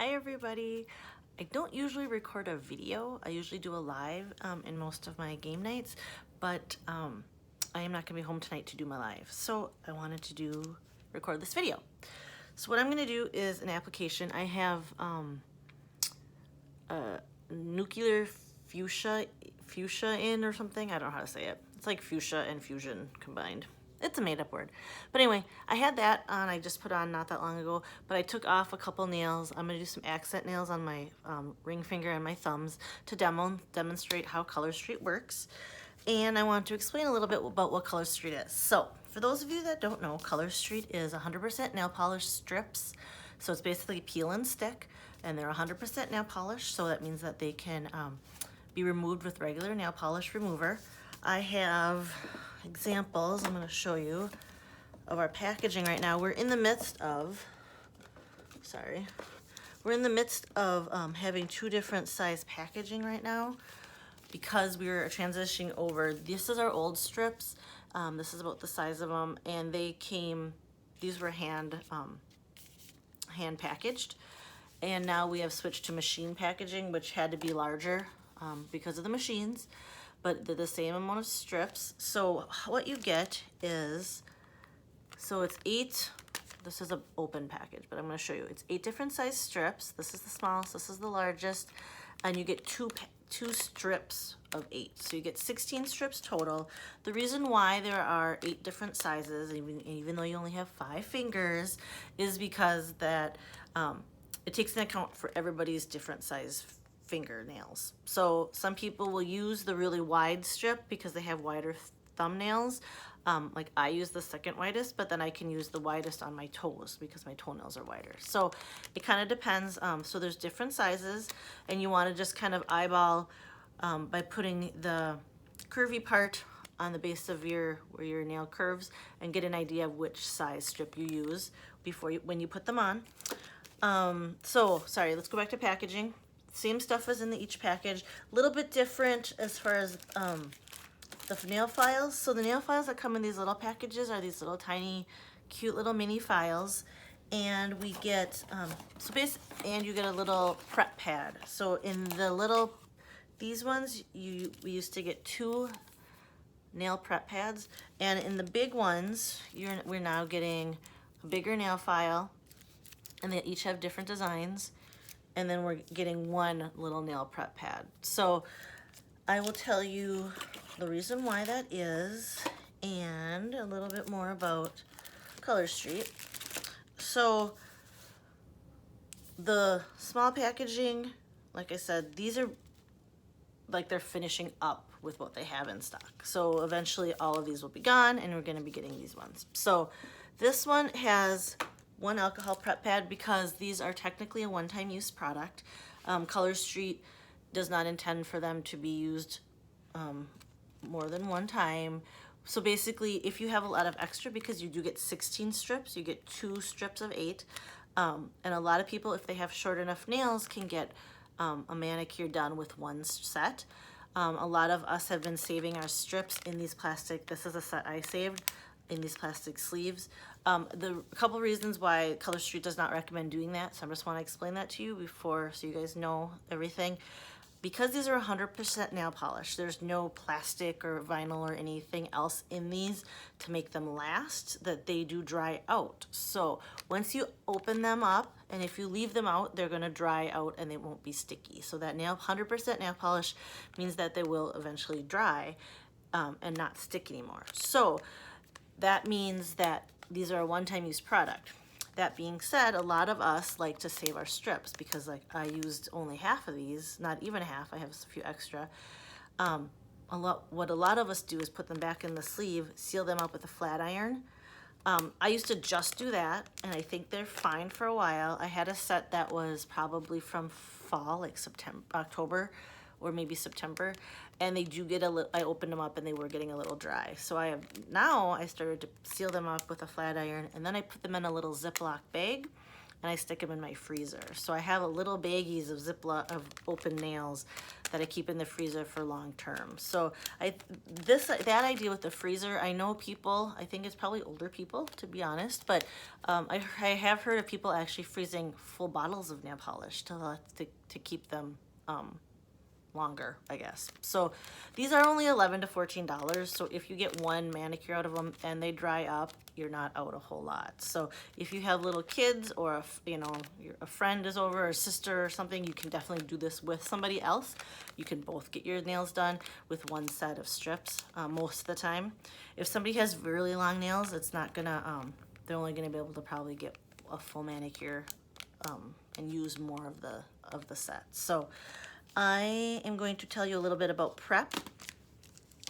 Hi everybody. I don't usually record a video. I usually do a live in most of my game nights, but I am not gonna be home tonight to do my live. So I wanted to record this video. So what I'm gonna do is an application. I have a nuclear fuchsia in or something. I don't know how to say it. It's like fuchsia and fusion combined. It's a made-up word. But anyway, I had that on, I just put on not that long ago, but I took off a couple nails. I'm gonna do some accent nails on my ring finger and my thumbs to demonstrate how Color Street works. And I want to explain a little bit about what Color Street is. So, for those of you that don't know, Color Street is 100% nail polish strips. So it's basically peel and stick, and they're 100% nail polish, so that means that they can be removed with regular nail polish remover. I have examples I'm going to show you of our packaging right now. We're in the midst of, having two different size packaging right now because we were transitioning over. This is our old strips. This is about the size of them, and these were hand packaged, and now we have switched to machine packaging, which had to be larger because of the machines, but they're the same amount of strips. So what you get is, so it's 8, this is an open package, but I'm going to show you. It's 8 different size strips. This is the smallest, this is the largest, and you get two strips of 8. So you get 16 strips total. The reason why there are 8 different sizes, even though you only have 5 fingers, is because that it takes into account for everybody's different size fingernails. So some people will use the really wide strip because they have wider thumbnails. Like I use the second widest, but then I can use the widest on my toes because my toenails are wider. So it kind of depends. So there's different sizes, and you want to just kind of eyeball by putting the curvy part on the base of where your nail curves, and get an idea of which size strip you use when you put them on. Sorry, let's go back to packaging. Same stuff as in each package, a little bit different as far as the nail files. So the nail files that come in these little packages are these little tiny, cute little mini files, and we get and you get a little prep pad. So in these ones, we used to get 2 nail prep pads, and in the big ones, we're now getting a bigger nail file, and they each have different designs, and then we're getting 1 little nail prep pad. So I will tell you the reason why that is, and a little bit more about Color Street. So the small packaging, like I said, these are like they're finishing up with what they have in stock. So eventually all of these will be gone, and we're going to be getting these ones. So this one has 1 alcohol prep pad because these are technically a one-time use product. Color Street does not intend for them to be used more than one time. So basically, if you have a lot of extra, because you do get 16 strips, you get 2 strips of 8. And a lot of people, if they have short enough nails, can get a manicure done with 1 set. A lot of us have been saving our strips in these plastic, this is a set I saved, in these plastic sleeves. The couple reasons why Color Street does not recommend doing that, so I just want to explain that to you so you guys know everything. Because these are 100% nail polish, there's no plastic or vinyl or anything else in these to make them last, that they do dry out. So once you open them up, and if you leave them out, they're gonna dry out and they won't be sticky. So that 100% nail polish means that they will eventually dry and not stick anymore. So that means that these are a one-time use product. That being said, a lot of us like to save our strips because, like, I used only half of these, not even half, I have a few extra. What a lot of us do is put them back in the sleeve, seal them up with a flat iron. I used to just do that, and I think they're fine for a while. I had a set that was probably from fall, like October, or maybe September, and they do get I opened them up and they were getting a little dry. So I started to seal them up with a flat iron, and then I put them in a little Ziploc bag, and I stick them in my freezer. So I have a little baggies of Ziploc of open nails that I keep in the freezer for long term. So that idea with the freezer, I know people, I think it's probably older people, to be honest, but I have heard of people actually freezing full bottles of nail polish to keep them longer, I guess. So these are only $11 to $14. So if you get one manicure out of them and they dry up, you're not out a whole lot. So if you have little kids, or a friend is over, or a sister or something, you can definitely do this with somebody else. You can both get your nails done with one set of strips most of the time. If somebody has really long nails, it's not gonna they're only gonna be able to probably get a full manicure and use more of the set. So I am going to tell you a little bit about prep.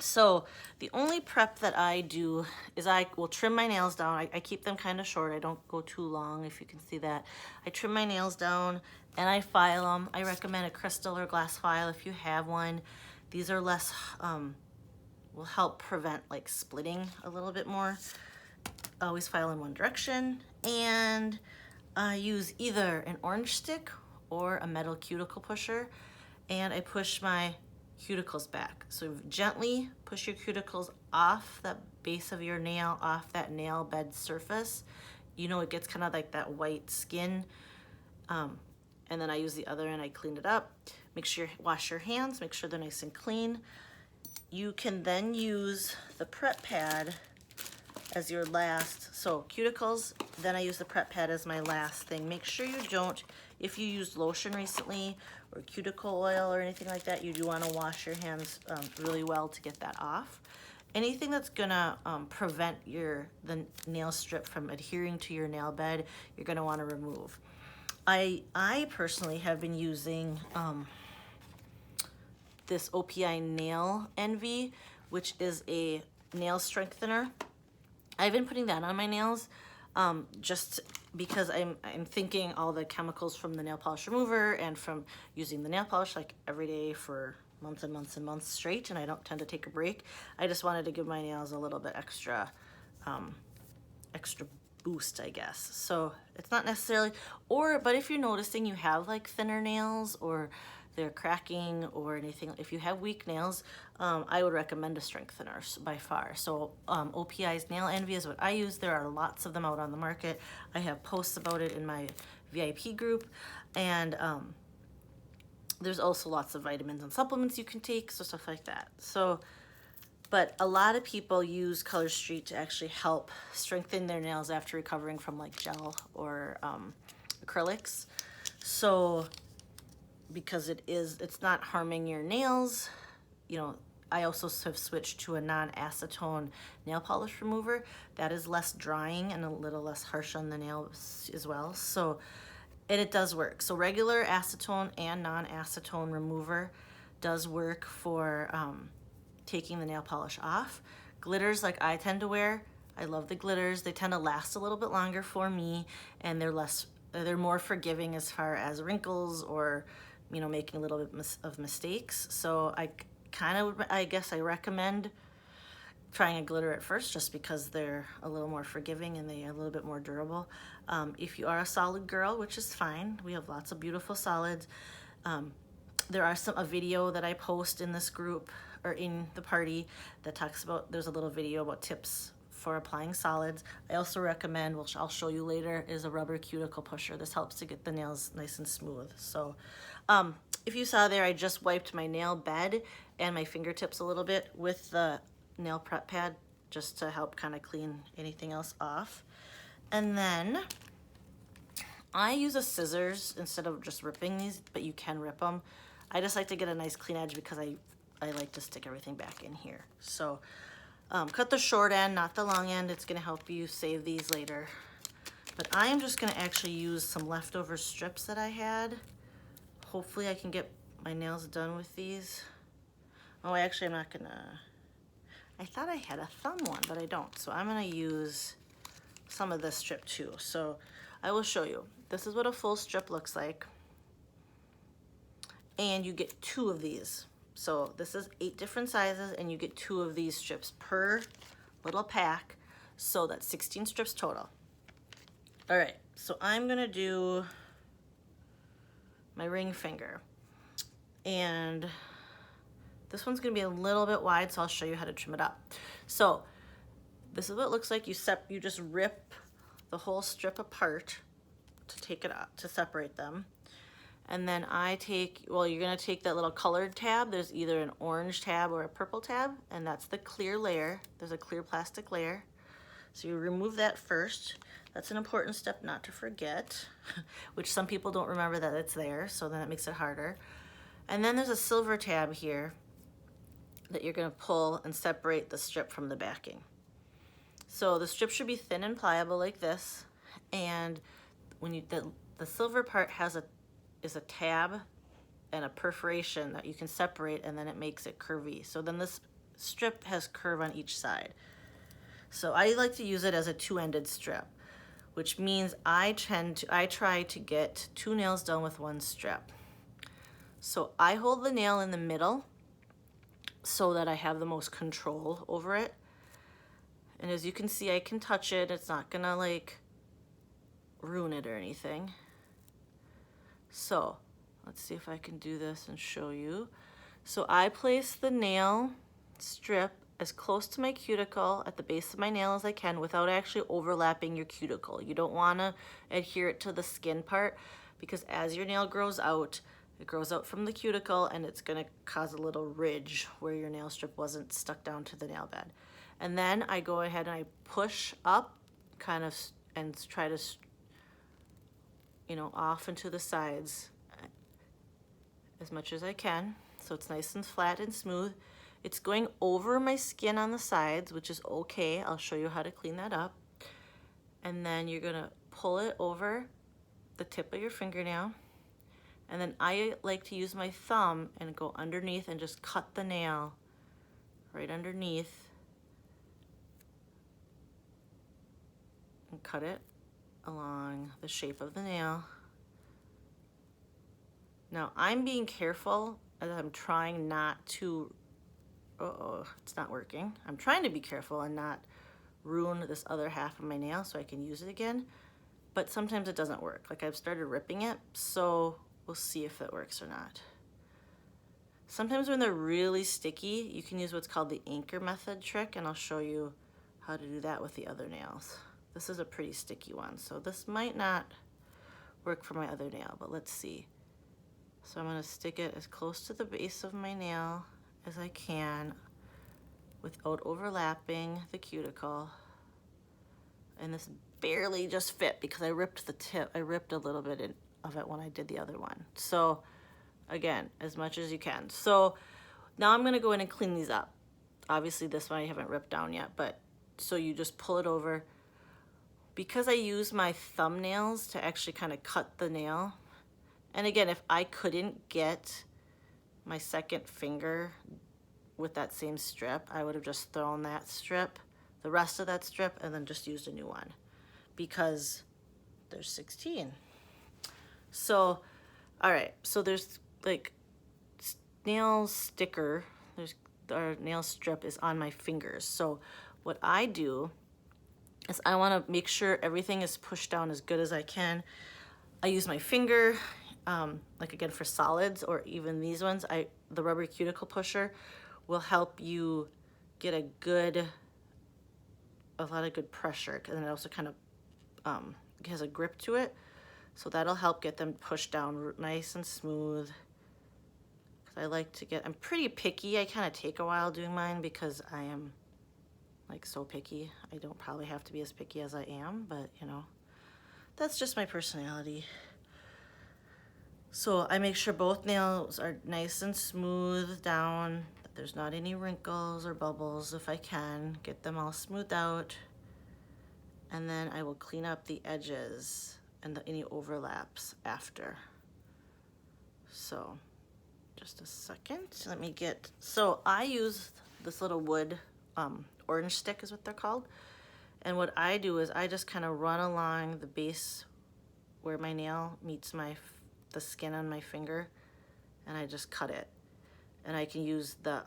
So the only prep that I do is I will trim my nails down. I keep them kind of short. I don't go too long, if you can see that. I trim my nails down and I file them. I recommend a crystal or glass file if you have one. These are less, will help prevent like splitting a little bit more. Always file in one direction, and I use either an orange stick or a metal cuticle pusher, and I push my cuticles back. So gently push your cuticles off that base of your nail, off that nail bed surface. You know, it gets kind of like that white skin. And then I use the other end, I clean it up. Make sure you wash your hands, make sure they're nice and clean. You can then use the prep pad as your last, so cuticles, then I use the prep pad as my last thing. Make sure you don't, if you used lotion recently or cuticle oil or anything like that, you do want to wash your hands really well to get that off. Anything that's gonna prevent the nail strip from adhering to your nail bed, you're gonna want to remove. I personally have been using this OPI Nail Envy, which is a nail strengthener. I've been putting that on my nails just because I'm thinking all the chemicals from the nail polish remover and from using the nail polish like every day for months and months and months straight, and I don't tend to take a break. I just wanted to give my nails a little bit extra boost, I guess. So it's not necessarily, but if you're noticing you have like thinner nails or they're cracking or anything, if you have weak nails, I would recommend a strengthener by far. So OPI's Nail Envy is what I use. There are lots of them out on the market. I have posts about it in my VIP group, and there's also lots of vitamins and supplements you can take, so stuff like that. So, but a lot of people use Color Street to actually help strengthen their nails after recovering from like gel or acrylics. So because it's not harming your nails, you know, I also have switched to a non-acetone nail polish remover that is less drying and a little less harsh on the nails as well. So, and it does work. So regular acetone and non-acetone remover does work for taking the nail polish off. Glitters like I tend to wear, I love the glitters. They tend to last a little bit longer for me, and they're more forgiving as far as wrinkles or, you know, making a little bit of mistakes. So I guess I recommend trying a glitter at first just because they're a little more forgiving and they're a little bit more durable. If you are a solid girl, which is fine, we have lots of beautiful solids. There are a video that I post in this group or in the party that talks about, there's a little video about tips for applying solids. I also recommend, which I'll show you later, is a rubber cuticle pusher. This helps to get the nails nice and smooth. So if you saw there, I just wiped my nail bed and my fingertips a little bit with the nail prep pad just to help kind of clean anything else off. And then I use a scissors instead of just ripping these, but you can rip them. I just like to get a nice clean edge because I like to stick everything back in here. So cut the short end, not the long end. It's gonna help you save these later. But I am just gonna actually use some leftover strips that I had. Hopefully I can get my nails done with these. Oh, actually I'm not gonna, I thought I had a thumb one, but I don't. So I'm gonna use some of this strip too. So I will show you. This is what a full strip looks like. And you get 2 of these. So this is 8 different sizes, and you get 2 of these strips per little pack. So that's 16 strips total. All right, so I'm gonna do my ring finger, and this one's gonna be a little bit wide, so I'll show you how to trim it up. So this is what it looks like. You just rip the whole strip apart to take it out, to separate them. And then you're gonna take that little colored tab. There's either an orange tab or a purple tab, and that's the clear layer. There's a clear plastic layer. So you remove that first. That's an important step not to forget, which some people don't remember that it's there, so then it makes it harder. And then there's a silver tab here that you're gonna pull and separate the strip from the backing. So the strip should be thin and pliable like this, and when the silver part is a tab and a perforation that you can separate, and then it makes it curvy. So then this strip has curve on each side. So I like to use it as a two-ended strip, which means I try to get 2 nails done with 1 strip. So I hold the nail in the middle so that I have the most control over it. And as you can see, I can touch it. It's not gonna like ruin it or anything. So let's see if I can do this and show you. So I place the nail strip as close to my cuticle at the base of my nail as I can without actually overlapping your cuticle. You don't want to adhere it to the skin part, because as your nail grows out, it grows out from the cuticle and it's going to cause a little ridge where your nail strip wasn't stuck down to the nail bed. And then I go ahead and I push up kind of and try to, you know, off into the sides as much as I can, so it's nice and flat and smooth. It's going over my skin on the sides, which is okay. I'll show you how to clean that up. And then you're gonna pull it over the tip of your fingernail. And then I like to use my thumb and go underneath and just cut the nail right underneath. And cut it along the shape of the nail. Now I'm being careful as I'm trying not to, it's not working. I'm trying to be careful and not ruin this other half of my nail so I can use it again, but sometimes it doesn't work. Like I've started ripping it, so we'll see if it works or not. Sometimes when they're really sticky, you can use what's called the anchor method trick, and I'll show you how to do that with the other nails. This is a pretty sticky one, so this might not work for my other nail, but let's see. So I'm gonna stick it as close to the base of my nail as I can without overlapping the cuticle. And this barely just fit because I ripped the tip. I ripped a little bit of it when I did the other one. So again, as much as you can. So now I'm gonna go in and clean these up. Obviously this one I haven't ripped down yet, but so you just pull it over. Because I use my thumbnails to actually kind of cut the nail, and again, if I couldn't get my second finger with that same strip, I would have just thrown that strip, the rest of that strip, and then just used a new one, because there's 16. So, all right, so there's like nail sticker, our nail strip is on my fingers. So what I do is I want to make sure everything is pushed down as good as I can. I use my finger, like again for solids, or even these ones, the rubber cuticle pusher will help you get a lot of good pressure, and it also kind of has a grip to it, so that'll help get them pushed down nice and smooth. Because I like to I'm pretty picky. I kind of take a while doing mine because I am like so picky. I don't probably have to be as picky as I am, but you know, that's just my personality. So I make sure both nails are nice and smooth down, that there's not any wrinkles or bubbles if I can. Get them all smoothed out. And then I will clean up the edges and any overlaps after. So just a second, let me so I use this little wood, orange stick is what they're called. And what I do is I just kind of run along the base where my nail meets the skin on my finger, and I just cut it. And I can use the,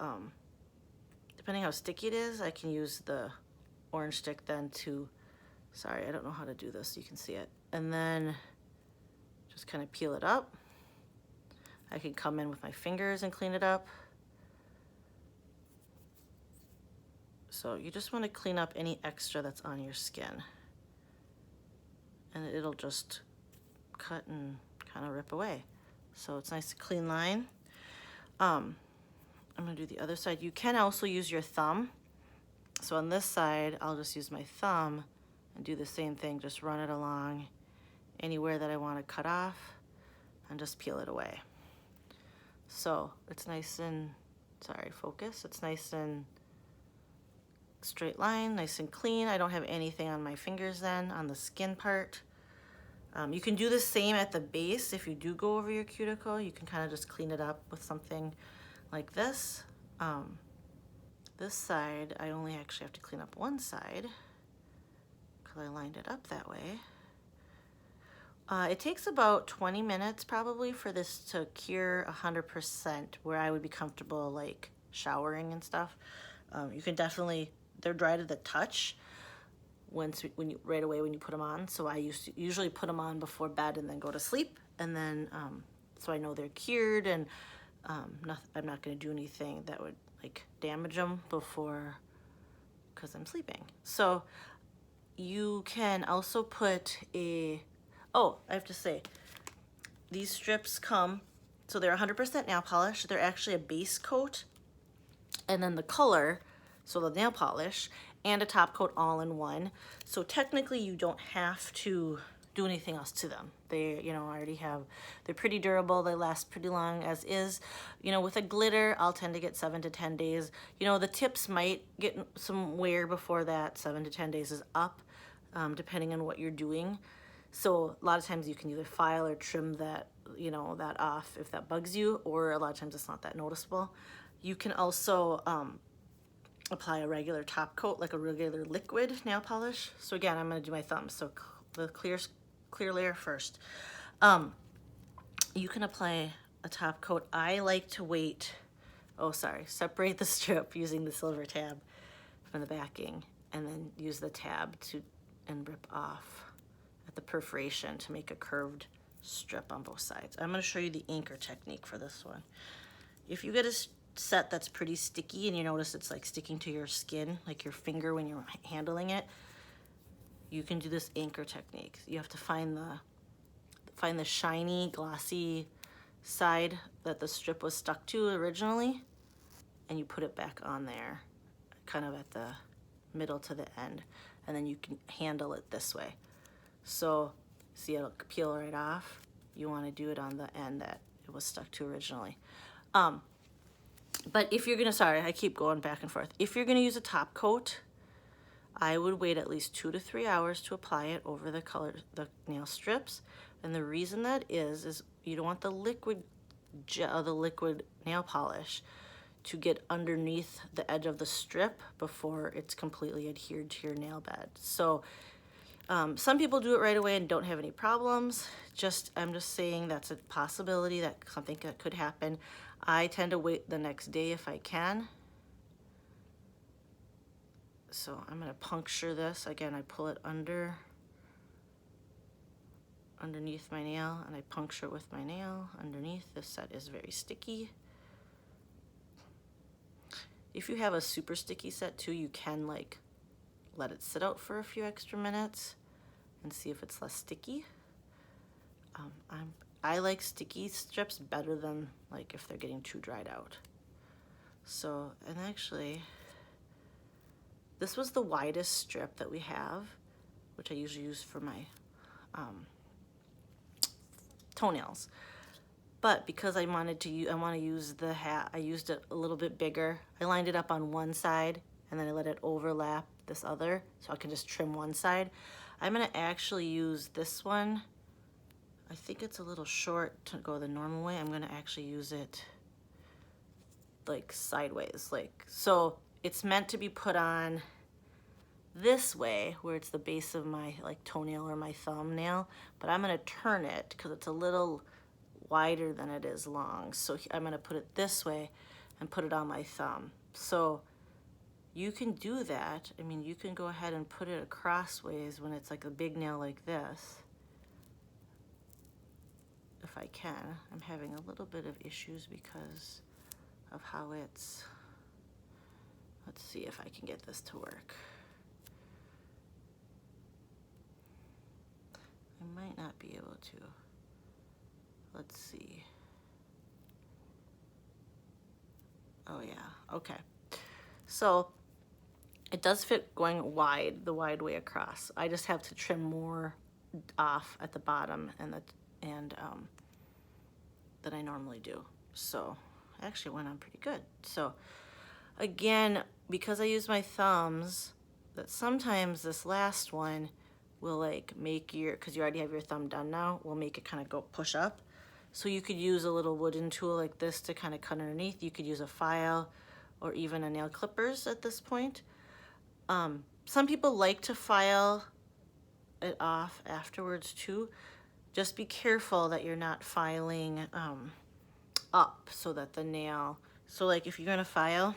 depending how sticky it is, I can use the orange stick then to Sorry, I don't know how to do this so you can see it. And then just kind of peel it up. I can come in with my fingers and clean it up. So you just want to clean up any extra that's on your skin. And it'll just cut and kind of rip away. So it's nice clean line. I'm gonna do the other side. You can also use your thumb. So on this side, I'll just use my thumb and do the same thing, just run it along anywhere that I want to cut off and just peel it away. So it's nice and, sorry, focus. It's nice and straight line, nice and clean. I don't have anything on my fingers then, on the skin part. You can do the same at the base. If you do go over your cuticle, you can kind of just clean it up with something like this. This side, I only actually have to clean up one side because I lined it up that way. It takes about 20 minutes probably for this to cure 100%, where I would be comfortable like showering and stuff. You can definitely, they're dry to the touch right away when you put them on. So I usually put them on before bed and then go to sleep, and then so I know they're cured, and I'm not going to do anything that would like damage them before, because I'm sleeping. So you can also put I have to say, these strips come, so they're 100% nail polish. They're actually a base coat, and then the color, so the nail polish, and a top coat all in one. So technically you don't have to do anything else to them. They, they're pretty durable. They last pretty long as is. With a glitter, I'll tend to get 7 to 10 days. The tips might get some wear before that 7 to 10 days is up, depending on what you're doing. So a lot of times you can either file or trim that, that off if that bugs you, or a lot of times it's not that noticeable. You can also apply a regular top coat, like a regular liquid nail polish. So again, I'm going to do my thumb. So the clear layer first. You can apply a top coat. I like to wait, separate the strip using the silver tab from the backing, and then use the tab and rip off at the perforation to make a curved strip on both sides. I'm going to show you the anchor technique for this one. If you get a set that's pretty sticky and you notice it's like sticking to your skin, like your finger when you're handling it, you can do this anchor technique. You have to find the shiny, glossy side that the strip was stuck to originally, and you put it back on there, kind of at the middle to the end, and then you can handle it this way. So see, it'll peel right off. You want to do it on the end that it was stuck to originally. But if you're gonna, I keep going back and forth. If you're gonna use a top coat, I would wait at least 2 to 3 hours to apply it over the nail strips. And the reason that is you don't want the liquid nail polish to get underneath the edge of the strip before it's completely adhered to your nail bed. So some people do it right away and don't have any problems. I'm just saying that's a possibility, that something that could happen. I tend to wait the next day if I can. So I'm going to puncture this. Again, I pull it underneath my nail, and I puncture it with my nail underneath. This set is very sticky. If you have a super sticky set too, you can like let it sit out for a few extra minutes and see if it's less sticky. I like sticky strips better than like if they're getting too dried out. So, and actually, this was the widest strip that we have, which I usually use for my toenails. But because I want to use the hat, I used it a little bit bigger. I lined it up on one side, and then I let it overlap this other, so I can just trim one side. I'm gonna actually use this one. I think it's a little short to go the normal way. I'm gonna actually use it like sideways, so it's meant to be put on this way where it's the base of my like toenail or my thumbnail, but I'm gonna turn it because it's a little wider than it is long. So I'm gonna put it this way and put it on my thumb. So you can do that. I mean, you can go ahead and put it crossways when it's like a big nail like this. If I can. I'm having a little bit of issues because of how it's, let's see if I can get this to work. I might not be able to. Let's see. Oh yeah, okay. So it does fit going wide, the wide way across. I just have to trim more off at the bottom than I normally do. So actually went on pretty good. So again, because I use my thumbs, that sometimes this last one will like make your, because you already have your thumb done now, will make it kind of go push up. So you could use a little wooden tool like this to kind of cut underneath. You could use a file or even a nail clippers at this point. Some people like to file it off afterwards too. Just be careful that you're not filing up so that the nail, so like if you're gonna file,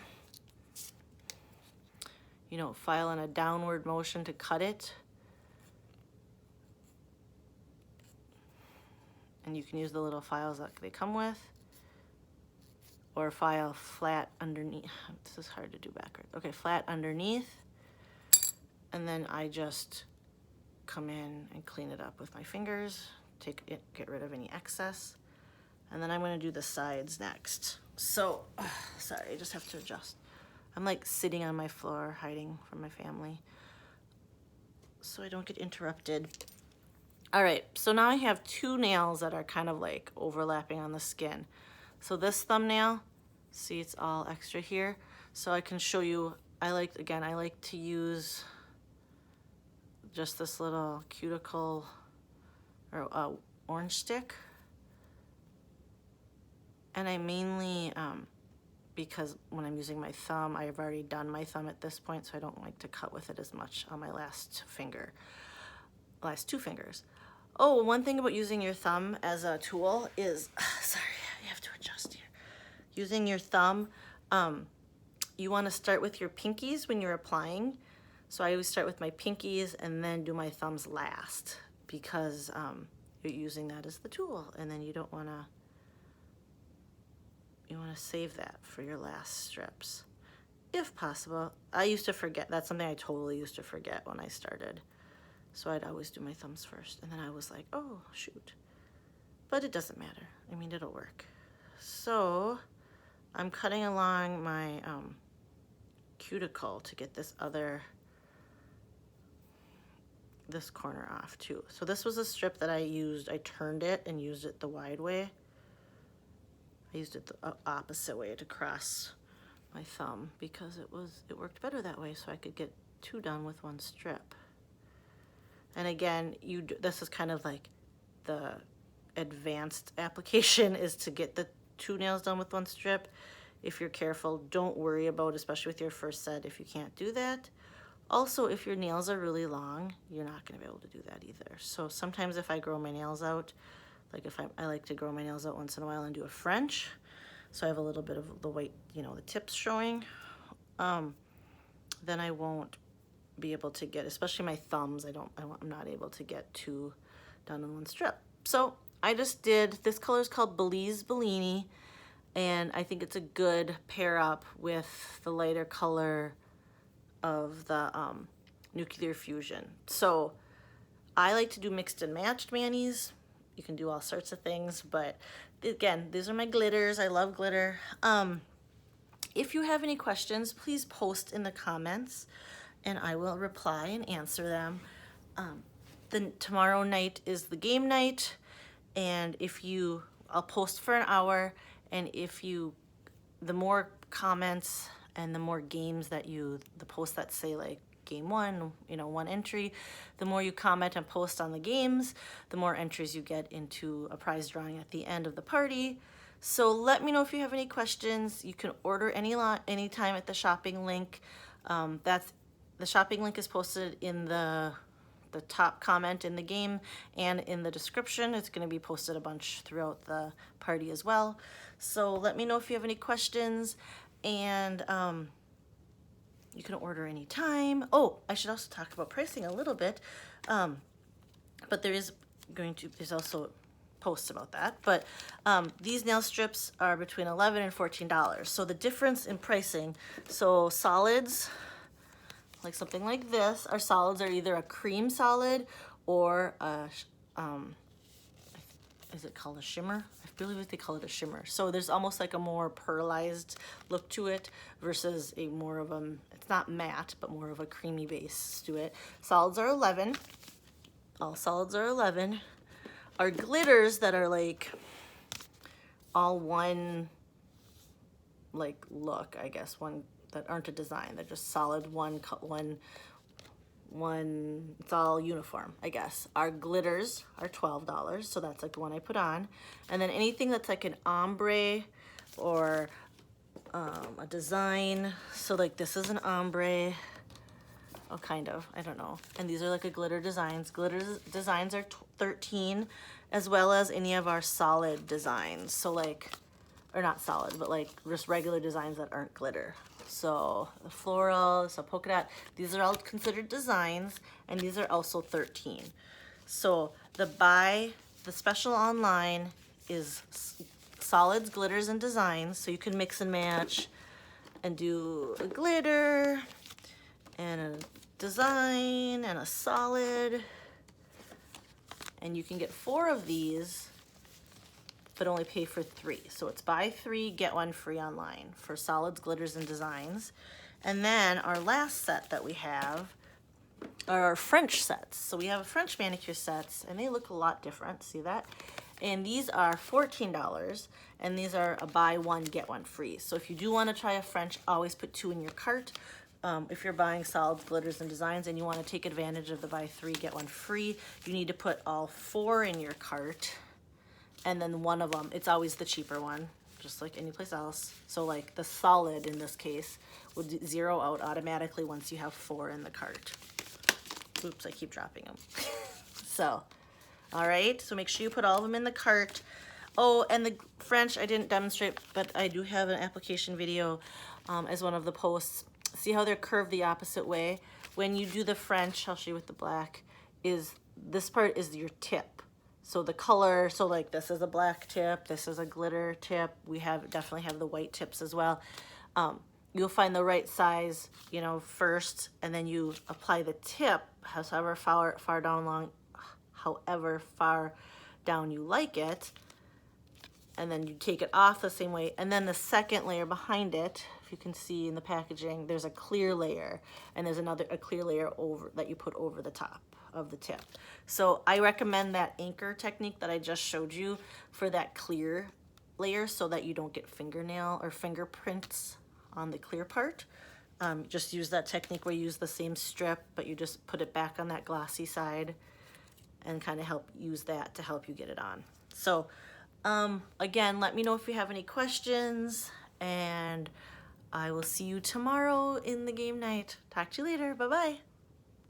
you know, file in a downward motion to cut it. And you can use the little files that they come with, or file flat underneath. This is hard to do backwards. Okay, flat underneath. And then I just come in and clean it up with my fingers, get rid of any excess. And then I'm gonna do the sides next. So, sorry, I just have to adjust. I'm like sitting on my floor, hiding from my family, so I don't get interrupted. All right, so now I have two nails that are kind of like overlapping on the skin. So this thumbnail, see it's all extra here. So I can show you, I like to use just this little cuticle or orange stick. And I mainly, because when I'm using my thumb, I've already done my thumb at this point, so I don't like to cut with it as much on my last two fingers. Oh, one thing about using your thumb as a tool is, sorry, I have to adjust here. Using your thumb, you want to start with your pinkies when you're applying. So I always start with my pinkies and then do my thumbs last, because you're using that as the tool, and then you don't want to, you want to save that for your last strips, if possible. I used to forget. That's something I totally used to forget when I started. So I'd always do my thumbs first, and then I was like, oh, shoot. But it doesn't matter. I mean, it'll work. So I'm cutting along my cuticle to get this corner off too. So this was a strip that I used. I turned it and used it the wide way. I used it the opposite way to cross my thumb because it worked better that way, so I could get two done with one strip. And again, this is kind of like the advanced application, is to get the two nails done with one strip. If you're careful, don't worry about, especially with your first set, if you can't do that. Also, if your nails are really long, you're not going to be able to do that either. So sometimes if I grow my nails out, like if I like to grow my nails out once in a while and do a French, so I have a little bit of the white, you know, the tips showing, then I won't be able to get, especially my thumbs, I'm not able to get two done in one strip. So I just did, this color is called Belize Bellini, and I think it's a good pair up with the lighter color of the Nuclear Fusion. So I like to do mixed and matched manis. You can do all sorts of things, but again, these are my glitters. I love glitter. If you have any questions, please post in the comments and I will reply and answer them. Tomorrow night is the game night, and I'll post for an hour, and the more comments and the more games that the posts that say like game one, you know, one entry, the more you comment and post on the games, the more entries you get into a prize drawing at the end of the party. So let me know if you have any questions. You can order anytime at the shopping link. The shopping link is posted in the top comment in the game and in the description. It's going to be posted a bunch throughout the party as well. So let me know if you have any questions, and You can order anytime. Oh, I should also talk about pricing a little bit. But there's also posts about that. But these nail strips are between $11 and $14. So the difference in pricing, so solids, like something like this, our solids are either a cream solid or a, is it called a shimmer? I believe they call it a shimmer. So there's almost like a more pearlized look to it versus a more of a, it's not matte, but more of a creamy base to it. Solids are 11. All solids are 11. Our glitters that are like all one like look, I guess, one that aren't a design. They're just solid one, it's all uniform, I guess. Our glitters are $12, so that's like the one I put on. And then anything that's like an ombre or a design, so like this is an ombre, oh, kind of, I don't know. And these are like a glitter designs. Glitter designs are 13, as well as any of our solid designs. So like, or not solid, but like just regular designs that aren't glitter. So the floral, so polka dot, these are all considered designs, and these are also 13. So the special online is solids, glitters, and designs. So you can mix and match and do a glitter and a design and a solid. And you can get 4 of these, but only pay for 3. So it's buy 3, get 1 free online for solids, glitters, and designs. And then our last set that we have are our French sets. So we have French manicure sets, and they look a lot different. See that? And these are $14, and these are a buy 1, get 1 free. So if you do want to try a French, always put 2 in your cart. If you're buying solids, glitters, and designs, and you want to take advantage of the buy 3, get 1 free, you need to put all 4 in your cart. And then one of them, it's always the cheaper one, just like any place else. So like the solid in this case would zero out automatically once you have 4 in the cart. Oops, I keep dropping them. So, all right, so make sure you put all of them in the cart. Oh, and the French I didn't demonstrate, but I do have an application video as one of the posts. See how they're curved the opposite way? When you do the French, I'll show you with the black, is this part is your tip. So the color, so like this is a black tip, this is a glitter tip. We definitely have the white tips as well. You'll find the right size, you know, first, and then you apply the tip, however far down you like it, and then you take it off the same way. And then the second layer behind it, if you can see in the packaging, there's a clear layer, and there's a clear layer over that you put over the top of the tip. So I recommend that anchor technique that I just showed you for that clear layer so that you don't get fingernail or fingerprints on the clear part. Just use that technique where you use the same strip, but you just put it back on that glossy side and kind of use that to help you get it on. So again, let me know if you have any questions, and I will see you tomorrow in the game night. Talk to you later. Bye-bye.